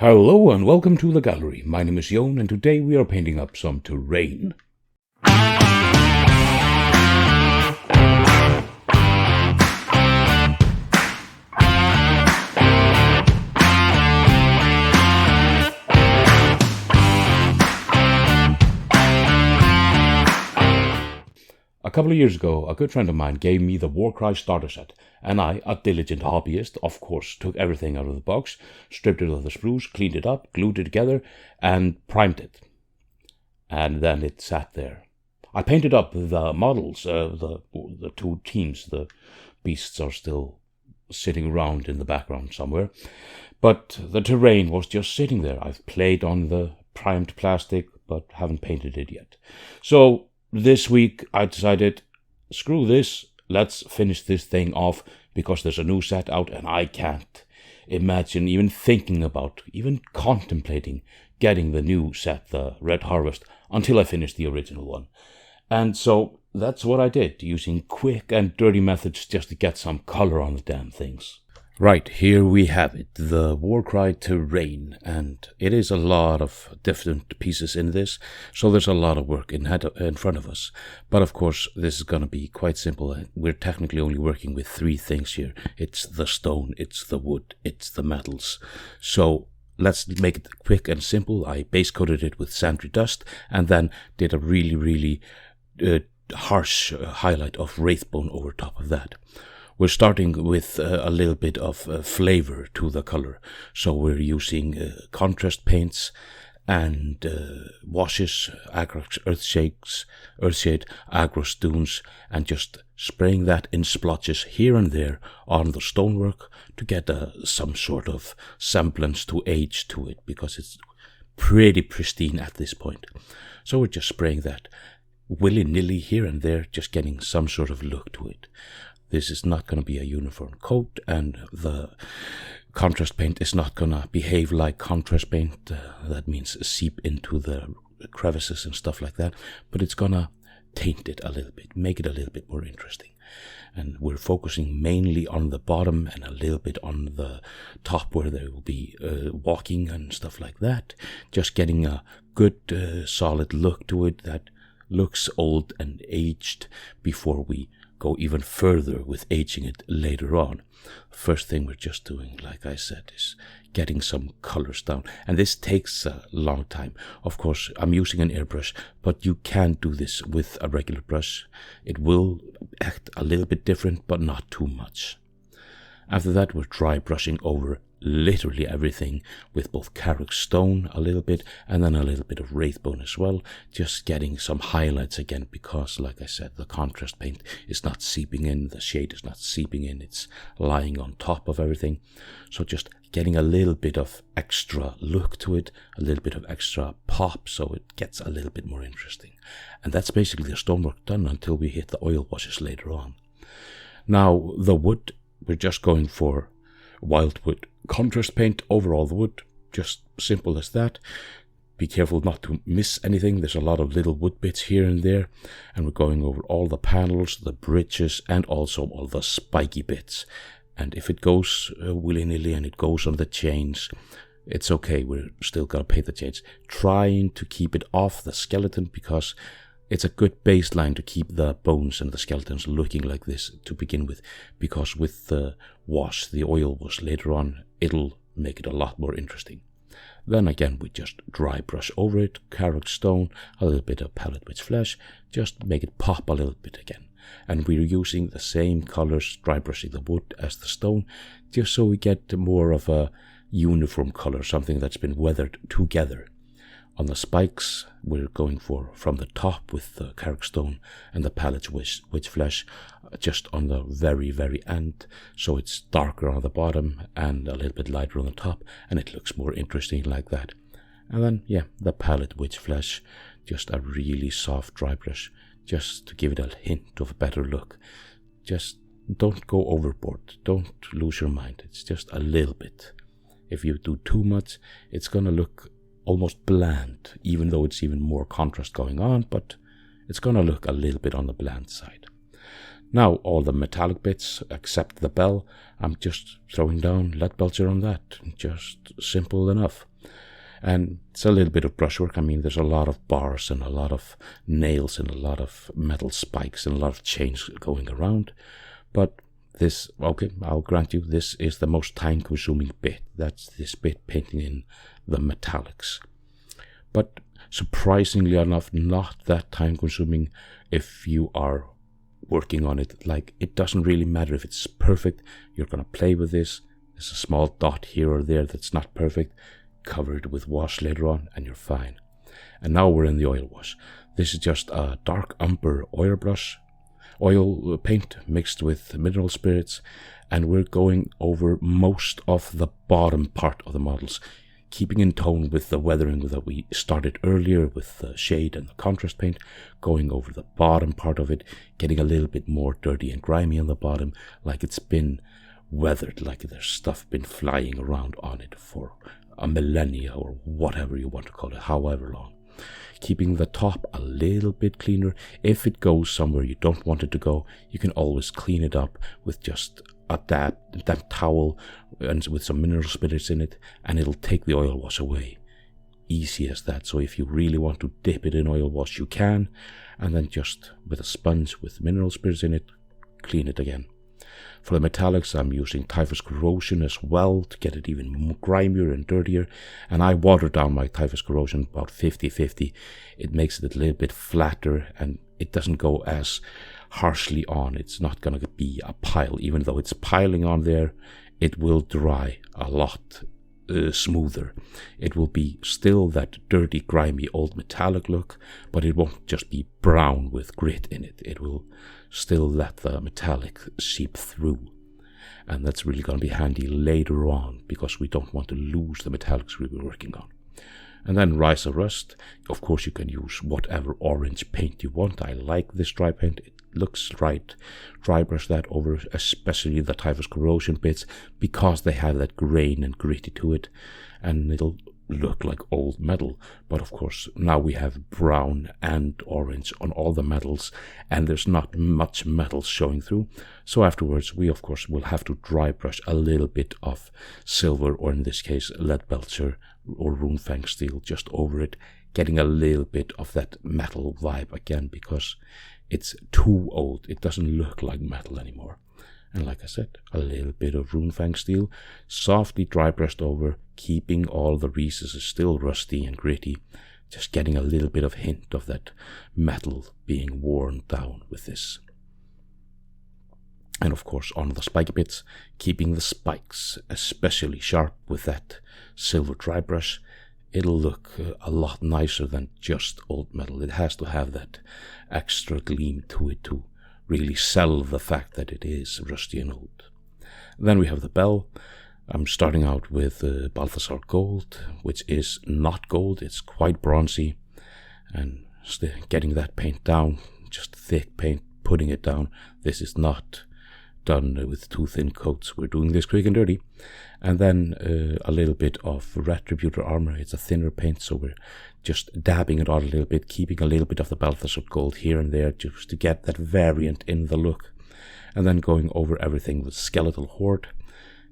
Hello and welcome to the gallery. My name is Jon and today we are painting up some terrain. A couple of years ago, a good friend of mine gave me the Warcry Starter set, and I, a diligent hobbyist, of course, took everything out of the box, stripped it of the sprues, cleaned it up, glued it together, and primed it. And then it sat there. I painted up the models, the two teams. The beasts are still sitting around in the background somewhere. But the terrain was just sitting there. I've played on the primed plastic, but haven't painted it yet. So this week I decided, screw this, let's finish this thing off because there's a new set out and I can't imagine even thinking about, even contemplating getting the new set, the Red Harvest, until I finish the original one. And so that's what I did, using quick and dirty methods just to get some color on the damn things. Right, here we have it, the Warcry terrain, and it is a lot of different pieces in this, so there's a lot of work in front of us. But of course, this is going to be quite simple. We're technically only working with three things here. It's the stone, it's the wood, it's the metals. So let's make it quick and simple. I base coated it with sandry dust, and then did a really harsh highlight of wraithbone over top of that. We're starting with a little bit of flavor to the color. So we're using contrast paints and washes, Agrax Earthshade, Agros Dunes, and just spraying that in splotches here and there on the stonework to get some sort of semblance to age to it, because it's pretty pristine at this point. So we're just spraying that willy-nilly here and there, just getting some sort of look to it. This is not going to be a uniform coat, and the contrast paint is not going to behave like contrast paint. That means seep into the crevices and stuff like that. But it's going to taint it a little bit, make it a little bit more interesting. And we're focusing mainly on the bottom and a little bit on the top where there will be walking and stuff like that. Just getting a good solid look to it that looks old and aged before we go even further with aging it later on. First thing we're just doing, like I said, is getting some colors down. And this takes a long time. Of course, I'm using an airbrush, but you can do this with a regular brush. It will act a little bit different, but not too much. After that, we're dry brushing over literally everything with both Carrick stone a little bit and then a little bit of wraithbone as well, just getting some highlights again, because like I said, the contrast paint is not seeping in, the shade is not seeping in, it's lying on top of everything. So just getting a little bit of extra look to it, a little bit of extra pop, so it gets a little bit more interesting. And that's basically the stonework done until we hit the oil washes later on. Now the wood, we're just going for wildwood contrast paint over all the wood, just simple as that. Be careful not to miss anything. There's a lot of little wood bits here and there, and we're going over all the panels, the bridges, and also all the spiky bits. And if it goes willy-nilly and it goes on the chains, it's okay, we're still gonna paint the chains, trying to keep it off the skeleton, because it's a good baseline to keep the bones and the skeletons looking like this to begin with, because with the wash, the oil wash later on, it'll make it a lot more interesting. Then again, we just dry brush over it, Carrick stone, a little bit of palette witch flesh, just make it pop a little bit again. And we're using the same colors, dry brushing the wood as the stone, just so we get more of a uniform color, something that's been weathered together. On the spikes, we're going for from the top with the Carrick stone and the palette witch flesh, just on the very end, so it's darker on the bottom and a little bit lighter on the top, and it looks more interesting like that. And then, yeah, the palette witch flesh, just a really soft dry brush, just to give it a hint of a better look. Just don't go overboard, don't lose your mind, it's just a little bit. If you do too much, it's gonna look almost bland, even though it's even more contrast going on, but it's gonna look a little bit on the bland side. Now all the metallic bits, except the bell, I'm just throwing down lead belcher on that. Just simple enough. And it's a little bit of brushwork. I mean, there's a lot of bars and a lot of nails and a lot of metal spikes and a lot of chains going around. But this, okay, I'll grant you, this is the most time-consuming bit. That's this bit painting in the metallics. But surprisingly enough, not that time-consuming if you are working on it. Like, it doesn't really matter if it's perfect. You're going to play with this. There's a small dot here or there that's not perfect. Cover it with wash later on and you're fine. And now we're in the oil wash. This is just a dark umber oil paint mixed with mineral spirits, and we're going over most of the bottom part of the models, keeping in tone with the weathering that we started earlier with the shade and the contrast paint, going over the bottom part of it, getting a little bit more dirty and grimy on the bottom, like it's been weathered, like there's stuff been flying around on it for a millennia or whatever you want to call it, however long. Keeping the top a little bit cleaner. If it goes somewhere you don't want it to go, you can always clean it up with just a damp towel and with some mineral spirits in it, and it'll take the oil wash away. Easy as that. So if you really want to dip it in oil wash, you can, and then just with a sponge with mineral spirits in it, clean it again. For the metallics, I'm using typhus corrosion as well to get it even more grimier and dirtier. And I water down my typhus corrosion about 50-50. It makes it a little bit flatter and it doesn't go as harshly on. It's not going to be a pile. Even though it's piling on there, it will dry a lot smoother. It will be still that dirty, grimy, old metallic look, but it won't just be brown with grit in it. It will still let the metallic seep through. And that's really going to be handy later on, because we don't want to lose the metallics we were working on. And then Rise of Rust. Of course, you can use whatever orange paint you want. I like this dry paint. It looks right. Dry brush that over, especially the typhus corrosion bits, because they have that grain and gritty to it, and it'll look like old metal. But of course, now we have brown and orange on all the metals, and there's not much metal showing through. So afterwards, we of course will have to dry brush a little bit of silver, or in this case, lead belcher or runefang steel, just over it, getting a little bit of that metal vibe again, because it's too old. It doesn't look like metal anymore. And like I said, a little bit of runefang steel, softly dry brushed over, keeping all the recesses still rusty and gritty, just getting a little bit of hint of that metal being worn down with this. And of course, on the spiky bits, keeping the spikes especially sharp with that silver dry brush. It'll look a lot nicer than just old metal. It has to have that extra gleam to it to really sell the fact that it is rusty and old. Then we have the bell. I'm starting out with Balthasar Gold, which is not gold, it's quite bronzy, and getting that paint down, just thick paint, putting it down. This is not done with too thin coats. We're doing this quick and dirty. And then a little bit of Retributor armor. It's a thinner paint, so we're just dabbing it on a little bit, keeping a little bit of the Balthasar Gold here and there just to get that variant in the look. And then going over everything with Skeletal Horde.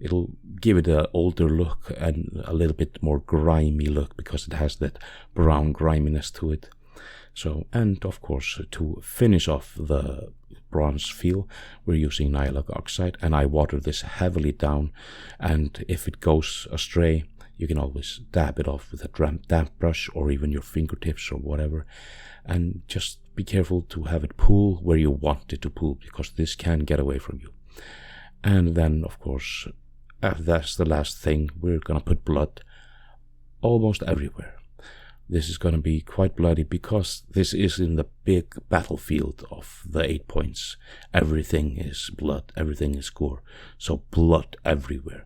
It'll give it an older look and a little bit more grimy look, because it has that brown griminess to it. So, and of course, to finish off the bronze feel, we're using Nihilug Oxide, and I water this heavily down, and if it goes astray, you can always dab it off with a damp brush or even your fingertips or whatever, and just be careful to have it pool where you want it to pool, because this can get away from you. And then, of course, that's the last thing. We're gonna put blood almost everywhere. This is going to be quite bloody, because this is in the big battlefield of the 8 points. Everything is blood, everything is gore. So blood everywhere.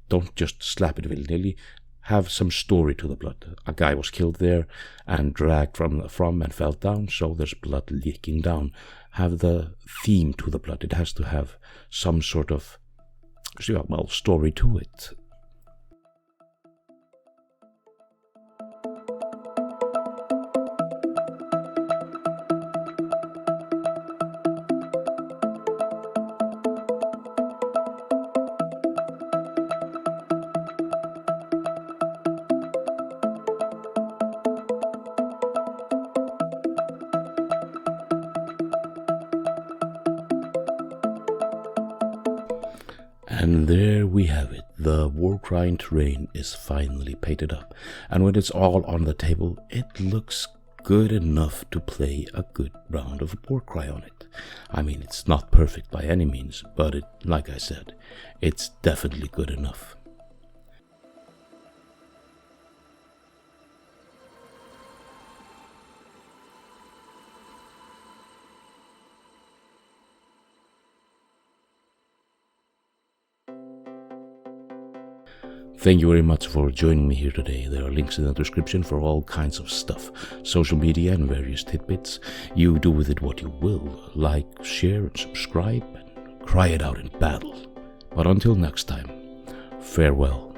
Don't just slap it willy-nilly. Have some story to the blood. A guy was killed there and dragged from and fell down, so there's blood leaking down. Have the theme to the blood. It has to have some sort of, well, story to it. And there we have it. The Warcry terrain is finally painted up, and when it's all on the table, it looks good enough to play a good round of Warcry on it. I mean, it's not perfect by any means, but like I said, it's definitely good enough. Thank you very much for joining me here today. There are links in the description for all kinds of stuff, social media and various tidbits. You do with it what you will. Like, share and subscribe and cry it out in battle. But until next time, farewell.